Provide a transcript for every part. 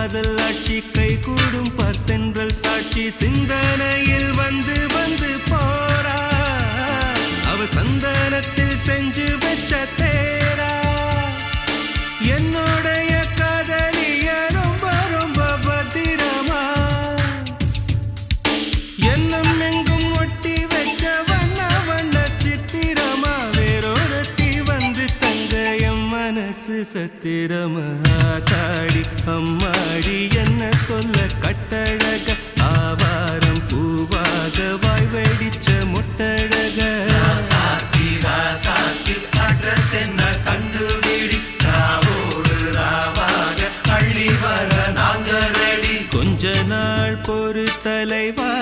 காதல் ஆட்சி கை கூடும் பார்த்தென்றல் சாட்சி சிந்தனையில் வந்து வந்து போறா அவ சந்தனத்தில் செஞ்சு வச்ச தேரா என்னோடைய காதலிய ரொம்ப ரொம்ப பத்திரமா என்னும் எங்கும் ஒட்டி வச்ச வண்ண வண்ண சித்திரமா வேறொருத்தி வந்து தங்க என் மனசு சத்திரமா தாடி அம்மாடி என்ன சொல்ல கட்டழக ஆவாரம் பூவாக வாய் வெடிச்ச முட்டழக அட்ரஸ் என்ன கண்டுபிடி ராவோடு ராவாக அள்ளி வர நாங்க ரெடி கொஞ்ச நாள் பொறு தலைவா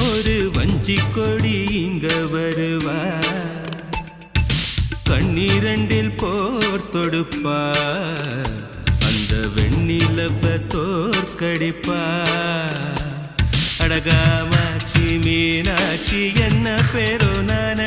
ஒரு வஞ்சி கொடி இங்க வருவா கண்ணீரண்டில் போர் தொடுப்பா அந்த வெண்ணிலவ தோற்கடிப்பா அடகாமாட்சி மீனாட்சி என்ன பேரோ நான